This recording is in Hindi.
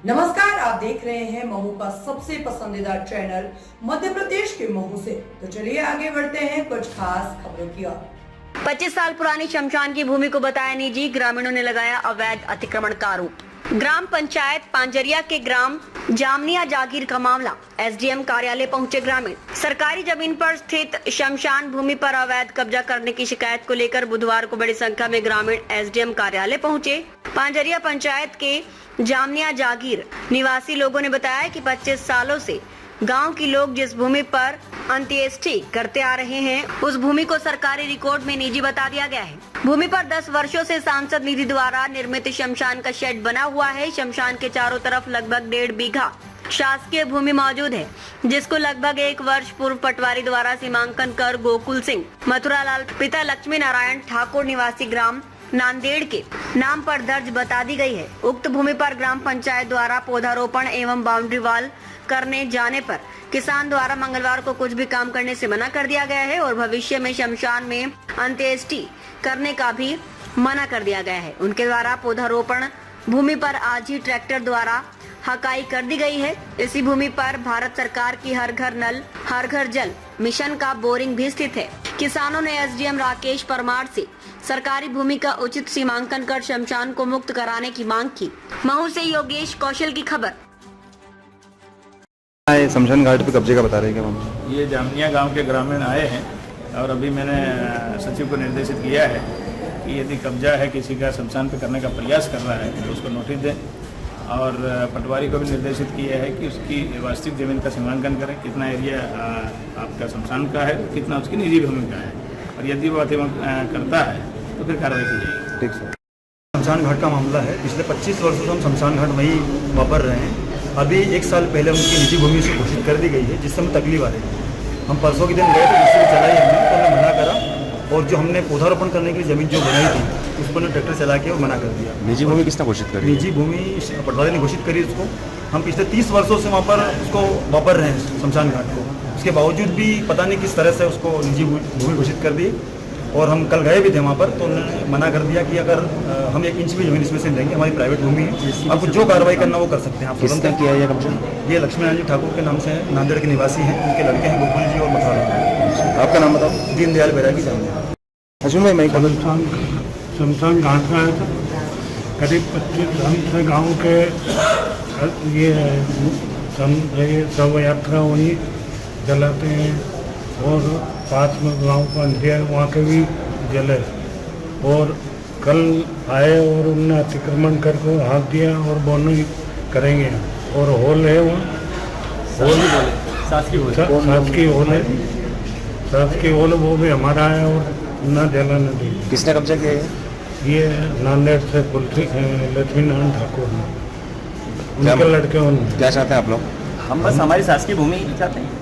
नमस्कार, आप देख रहे हैं महू का सबसे पसंदीदा चैनल मध्य प्रदेश के महू से। तो चलिए आगे बढ़ते हैं कुछ खास खबरों की ओर। 25 साल पुरानी शमशान की भूमि को बताया निजी, ग्रामीणों ने लगाया अवैध अतिक्रमण का आरोप। ग्राम पंचायत पांजरिया के ग्राम जामनिया जागीर का मामला, एसडीएम कार्यालय पहुंचे ग्रामीण। सरकारी जमीन पर स्थित शमशान भूमि पर अवैध कब्जा करने की शिकायत को लेकर बुधवार को बड़ी संख्या में ग्रामीण एसडीएम कार्यालय पहुंचे। पांजरिया पंचायत के जामनिया जागीर निवासी लोगों ने बताया कि 25 सालों से गांव के लोग जिस भूमि पर अंत्येष्टि करते आ रहे हैं, उस भूमि को सरकारी रिकॉर्ड में निजी बता दिया गया है। भूमि पर 10 वर्षों से सांसद निधि द्वारा निर्मित शमशान का शेड बना हुआ है। शमशान के चारों तरफ लगभग 1.5 बीघा शासकीय भूमि मौजूद है, जिसको लगभग 1 वर्ष पूर्व पटवारी द्वारा सीमांकन कर गोकुल सिंह मथुरालाल पिता लक्ष्मी नारायण ठाकुर निवासी ग्राम नांदेड़ के नाम पर दर्ज बता दी गई है। उक्त भूमि पर ग्राम पंचायत द्वारा पौधारोपण एवं बाउंड्री वॉल करने जाने पर किसान द्वारा मंगलवार को कुछ भी काम करने से मना कर दिया गया है और भविष्य में शमशान में अंत्येष्टि करने का भी मना कर दिया गया है। उनके द्वारा पौधारोपण भूमि पर आज ही ट्रैक्टर द्वारा हकाई कर दी गई है। इसी भूमि पर भारत सरकार की हर घर नल हर घर जल मिशन का बोरिंग भी स्थित है। किसानों ने एसडीएम राकेश परमार से सरकारी भूमि का उचित सीमांकन कर शमशान को मुक्त कराने की मांग की। महू से योगेश कौशल की खबर। शमशान घाट पे कब्जे का बता रहे हैं क्या? ये जामनिया गांव के ग्रामीण आए हैं और अभी मैंने सचिव को निर्देशित किया है कि यदि कब्जा है किसी का शमशान पे करने का प्रयास कर रहा है तो उसको नोटिस दें, और पटवारी को भी निर्देशित किया है कि उसकी वास्तविक जमीन का सीमांकन करें, कितना एरिया आपका शमशान का है, कितना उसकी निजी भूमि का है, और यदि वो अतिक्रमण करता है तो फिर कार्रवाई की जाएगी। ठीक सर। शमशान घाट का मामला है। पिछले 25 वर्षों से हम शमशान घाट वहीं वापर रहे हैं। अभी 1 साल पहले उनकी निजी भूमि से घोषित कर दी गई है, जिससे हम तकलीफ आ रही है। हम परसों के दिन गए थे, जिससे चलाई हमने, तो हमने मना करा, और जो हमने पौधारोपण करने के लिए ज़मीन जो बनाई थी उस पर ट्रैक्टर चला के वो मना कर दिया। निजी भूमि किसने घोषित करी? निजी भूमि पटवारी ने घोषित करी उसको। हम पिछले 30 वर्षों से वहाँ पर उसको वापर रहे हैं शमशान घाट को। उसके बावजूद भी पता नहीं किस तरह से उसको निजी भूमि घोषित कर दी, और हम कल गए भी थे वहाँ पर, तो उन्होंने मना कर दिया कि अगर हम 1 इंच भी जमीन इसमें से लेंगे, हमारी प्राइवेट भूमि है, आपको जो कार्रवाई करना वो कर सकते हैं आप। किसने किया है ये कब्जा? ये लक्ष्मी नारायण जी ठाकुर के नाम से है, नांदेड़ के निवासी हैं। उनके लड़के हैं गोकुल जी और मथुरा। आपका नाम बताओ। दीनदयाल बैरागी जामनिया। अश्विन भाई, मैं शमशान घाट का है, करीब 25 साल से गाँव के ये शव यात्रा वहीं जलाते हैं, और पास में गांव का अंधिया वहाँ के भी जले, और कल आए और उनने अतिक्रमण करके हाँक दिया और बोनो करेंगे, और हॉल है वहाँ, हॉल शासकीय हॉल है, शासकीय हॉल वो भी हमारा है, और न जला न दी। किसने कब्जा किया है? ये नांदेड़ से लक्ष्मी नारायण ठाकुर ने, उनके लड़के। क्या चाहते हैं आप लोग? हम बस हमारी शासकीय भूमि चाहते हैं।